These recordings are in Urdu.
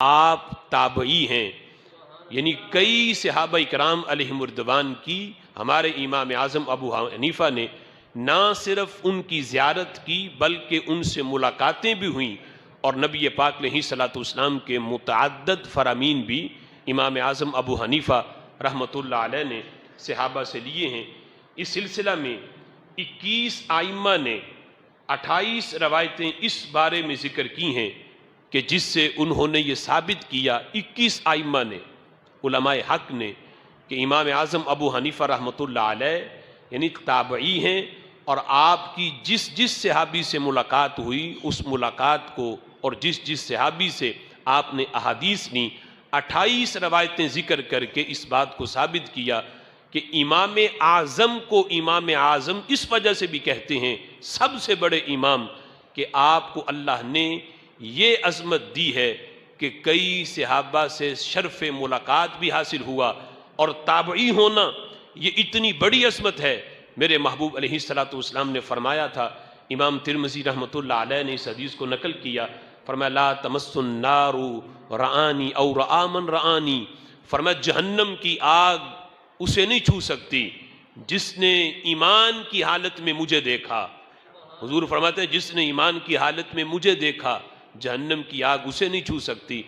آپ تابعی ہیں، یعنی کئی صحابہ اکرام علیہم الرضوان کی ہمارے امام اعظم ابو حنیفہ نے نہ صرف ان کی زیارت کی بلکہ ان سے ملاقاتیں بھی ہوئیں، اور نبی پاک علیہ الصلوۃ والسلام کے متعدد فرامین بھی امام اعظم ابو حنیفہ رحمۃ اللہ علیہ نے صحابہ سے لیے ہیں۔ اس سلسلہ میں 21 ائمہ نے 28 روایتیں اس بارے میں ذکر کی ہیں کہ جس سے انہوں نے یہ ثابت کیا، 21 ائمہ نے، علماء حق نے، کہ امام اعظم ابو حنیفہ رحمۃ اللہ علیہ یعنی تابعی ہیں، اور آپ کی جس جس صحابی سے ملاقات ہوئی اس ملاقات کو اور جس جس صحابی سے آپ نے احادیث لی، 28 روایتیں ذکر کر کے اس بات کو ثابت کیا کہ امام اعظم کو امام اعظم اس وجہ سے بھی کہتے ہیں، سب سے بڑے امام، کہ آپ کو اللہ نے یہ عظمت دی ہے کہ کئی صحابہ سے شرف ملاقات بھی حاصل ہوا، اور تابعی ہونا یہ اتنی بڑی عظمت ہے۔ میرے محبوب علیہ الصلوۃ والسلام نے فرمایا تھا، امام ترمذی رحمۃ اللہ علیہ نے اس حدیث کو نقل کیا، فرمایا لا تمس النار رآنی او رآ من رآنی، فرمایا جہنم کی آگ اسے نہیں چھو سکتی جس نے ایمان کی حالت میں مجھے دیکھا۔ حضور فرماتے ہیں جس نے ایمان کی حالت میں مجھے دیکھا جہنم کی آگ اسے نہیں چھو سکتی،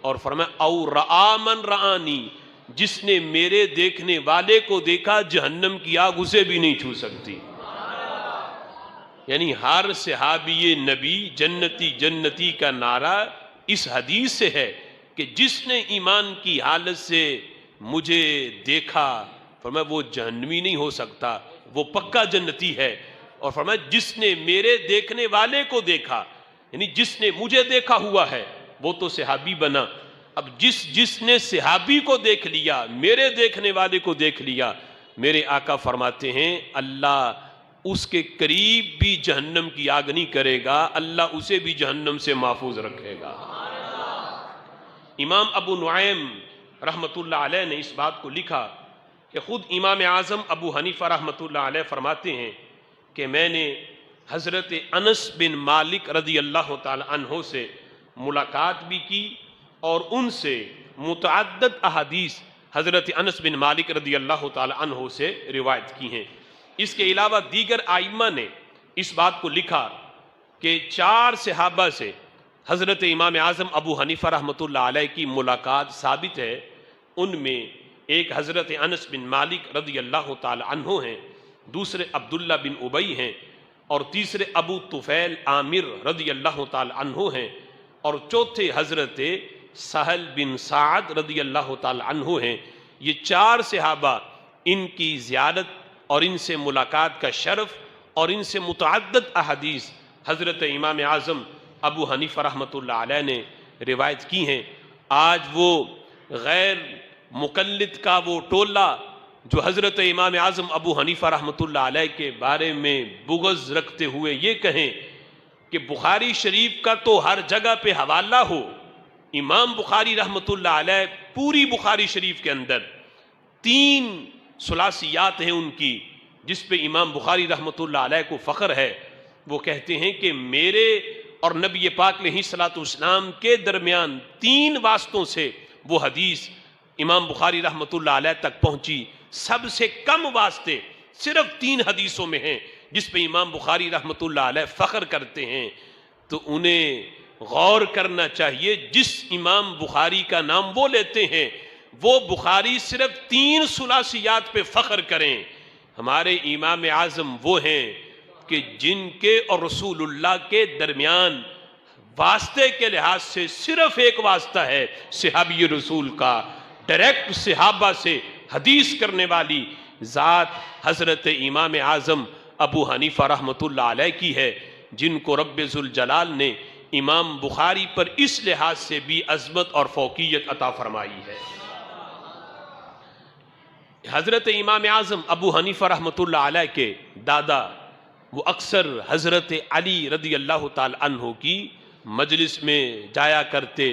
اور فرمایا او رآ من رآنی، جس نے میرے دیکھنے والے کو دیکھا جہنم کی آگ اسے بھی نہیں چھو سکتی۔ یعنی ہر صحابی نبی جنتی جنتی کا نعرہ اس حدیث سے ہے کہ جس نے ایمان کی حالت سے مجھے دیکھا، فرمایا وہ جہنمی نہیں ہو سکتا، وہ پکا جنتی ہے۔ اور فرمایا جس نے میرے دیکھنے والے کو دیکھا، یعنی جس نے مجھے دیکھا ہوا ہے وہ تو صحابی بنا۔ اب جس نے صحابی کو دیکھ لیا، میرے دیکھنے والے کو دیکھ لیا، میرے آقا فرماتے ہیں اللہ اس کے قریب بھی جہنم کی آگ نہیں کرے گا، اللہ اسے بھی جہنم سے محفوظ رکھے گا۔ امام ابو نعیم رحمۃ اللہ علیہ نے اس بات کو لکھا کہ خود امام اعظم ابو حنیفہ رحمۃ اللہ علیہ فرماتے ہیں کہ میں نے حضرت انس بن مالک رضی اللہ تعالی عنہ سے ملاقات بھی کی، اور ان سے متعدد احادیث حضرت انس بن مالک رضی اللہ تعالی عنہ سے روایت کی ہیں۔ اس کے علاوہ دیگر ائمہ نے اس بات کو لکھا کہ 4 صحابہ سے حضرت امام اعظم ابو حنیفہ رحمۃ اللہ علیہ کی ملاقات ثابت ہے۔ ان میں ایک حضرت انس بن مالک رضی اللہ تعالی عنہ ہیں، دوسرے عبداللہ بن ابی ہیں، اور تیسرے ابو طفیل عامر رضی اللہ تعالی عنہ ہیں، اور چوتھے حضرت سہل بن سعد رضی اللہ تعالی عنہ ہیں۔ یہ 4 صحابہ، ان کی زیارت اور ان سے ملاقات کا شرف اور ان سے متعدد احادیث حضرت امام اعظم ابو حنیفہ رحمۃ اللہ علیہ نے روایت کی ہیں۔ آج وہ غیر مقلد کا وہ ٹولہ جو حضرت امام اعظم ابو حنیفہ رحمۃ اللہ علیہ کے بارے میں بغض رکھتے ہوئے یہ کہیں کہ بخاری شریف کا تو ہر جگہ پہ حوالہ ہو، امام بخاری رحمۃ اللہ علیہ پوری بخاری شریف کے اندر 3 ثلاثیات ہیں ان کی جس پہ امام بخاری رحمۃ اللہ علیہ کو فخر ہے۔ وہ کہتے ہیں کہ میرے اور نبی پاک علیہ الصلوۃ والسلام کے درمیان 3 واسطوں سے وہ حدیث امام بخاری رحمۃ اللہ علیہ تک پہنچی، سب سے کم واسطے صرف 3 حدیثوں میں ہیں جس پہ امام بخاری رحمۃ اللہ علیہ فخر کرتے ہیں۔ تو انہیں غور کرنا چاہیے، جس امام بخاری کا نام وہ لیتے ہیں وہ بخاری صرف 3 ثلاثیات پہ فخر کریں۔ ہمارے امام اعظم وہ ہیں کہ جن کے اور رسول اللہ کے درمیان واسطے کے لحاظ سے صرف ایک واسطہ ہے، صحابی رسول کا، ڈائریکٹ صحابہ سے حدیث کرنے والی ذات حضرت امام اعظم ابو حنیفہ رحمۃ اللہ علیہ کی ہے، جن کو رب ذوالجلال نے امام بخاری پر اس لحاظ سے بھی عظمت اور فوقیت عطا فرمائی ہے۔ حضرت امام اعظم ابو حنیفہ رحمۃ اللہ علیہ کے دادا وہ اکثر حضرت علی رضی اللہ تعالی عنہ کی مجلس میں جایا کرتے۔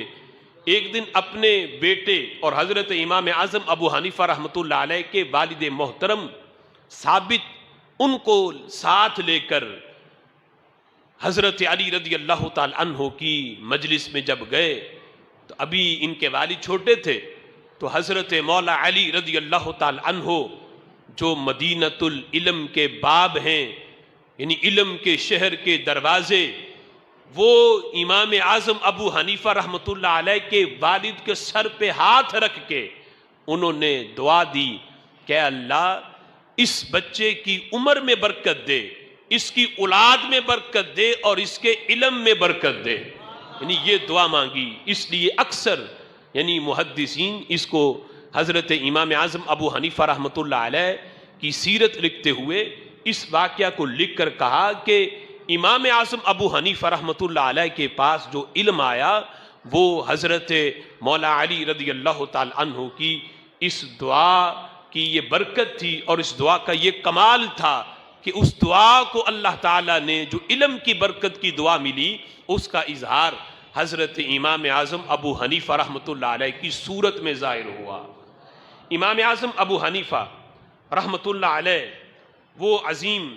ایک دن اپنے بیٹے اور حضرت امام اعظم ابو حنیفہ رحمۃ اللہ علیہ کے والد محترم ثابت ان کو ساتھ لے کر حضرت علی رضی اللہ تعالی عنہ کی مجلس میں جب گئے تو ابھی ان کے والد چھوٹے تھے، تو حضرت مولا علی رضی اللہ تعالی عنہ جو مدینۃ العلم کے باب ہیں، یعنی علم کے شہر کے دروازے، وہ امام اعظم ابو حنیفہ رحمۃ اللہ علیہ کے والد کے سر پہ ہاتھ رکھ کے انہوں نے دعا دی کہ اللہ اس بچے کی عمر میں برکت دے، اس کی اولاد میں برکت دے اور اس کے علم میں برکت دے، یعنی یہ دعا مانگی۔ اس لیے اکثر یعنی محدثین اس کو حضرت امام اعظم ابو حنیفہ رحمۃ اللہ علیہ کی سیرت لکھتے ہوئے اس واقعہ کو لکھ کر کہا کہ امام اعظم ابو حنیفہ رحمۃ اللہ علیہ کے پاس جو علم آیا وہ حضرت مولا علی رضی اللہ تعالی عنہ کی اس دعا کی یہ برکت تھی، اور اس دعا کا یہ کمال تھا کہ اس دعا کو اللہ تعالیٰ نے جو علم کی برکت کی دعا ملی اس کا اظہار حضرت امام اعظم ابو حنیفہ رحمۃ اللہ علیہ کی صورت میں ظاہر ہوا۔ امام اعظم ابو حنیفہ رحمۃ اللہ علیہ وہ عظیم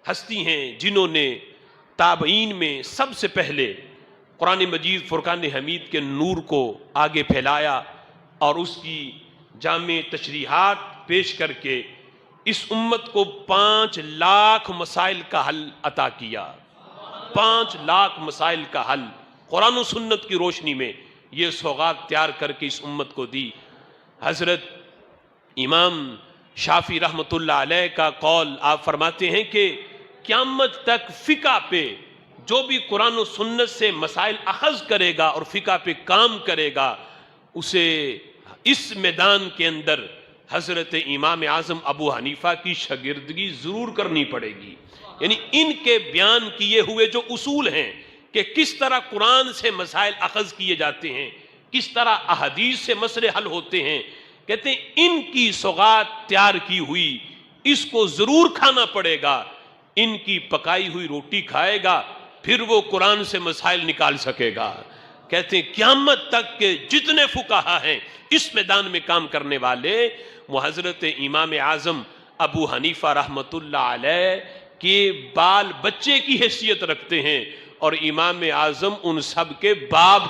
ہستی ہیں جنہوں نے تابعین میں سب سے پہلے قرآن مجید فرقان حمید کے نور کو آگے پھیلایا اور اس کی جامع تشریحات پیش کر کے اس امت کو 5 لاکھ مسائل کا حل عطا کیا۔ 5 لاکھ مسائل کا حل قرآن و سنت کی روشنی میں یہ سوغات تیار کر کے اس امت کو دی۔ حضرت امام شافعی رحمۃ اللہ علیہ کا قول آپ فرماتے ہیں کہ قیامت تک فقہ پہ جو بھی قرآن و سنت سے مسائل اخذ کرے گا اور فقہ پہ کام کرے گا اسے اس میدان کے اندر حضرت امام اعظم ابو حنیفہ کی شاگردگی ضرور کرنی پڑے گی۔ یعنی ان کے بیان کیے ہوئے جو اصول ہیں کہ کس طرح قرآن سے مسائل اخذ کیے جاتے ہیں، کس طرح احادیث سے مسئلے حل ہوتے ہیں، کہتے ہیں ان کی سوغات تیار کی ہوئی اس کو ضرور کھانا پڑے گا۔ ان کی پکائی ہوئی روٹی کھائے گا پھر وہ قرآن سے مسائل نکال سکے گا۔ کہتے ہیں قیامت تک کے جتنے فقہا ہیں اس میدان میں کام کرنے والے وہ حضرت امام اعظم ابو حنیفہ رحمۃ اللہ علیہ کے بال بچے کی حیثیت رکھتے ہیں، اور امام اعظم ان سب کے باپ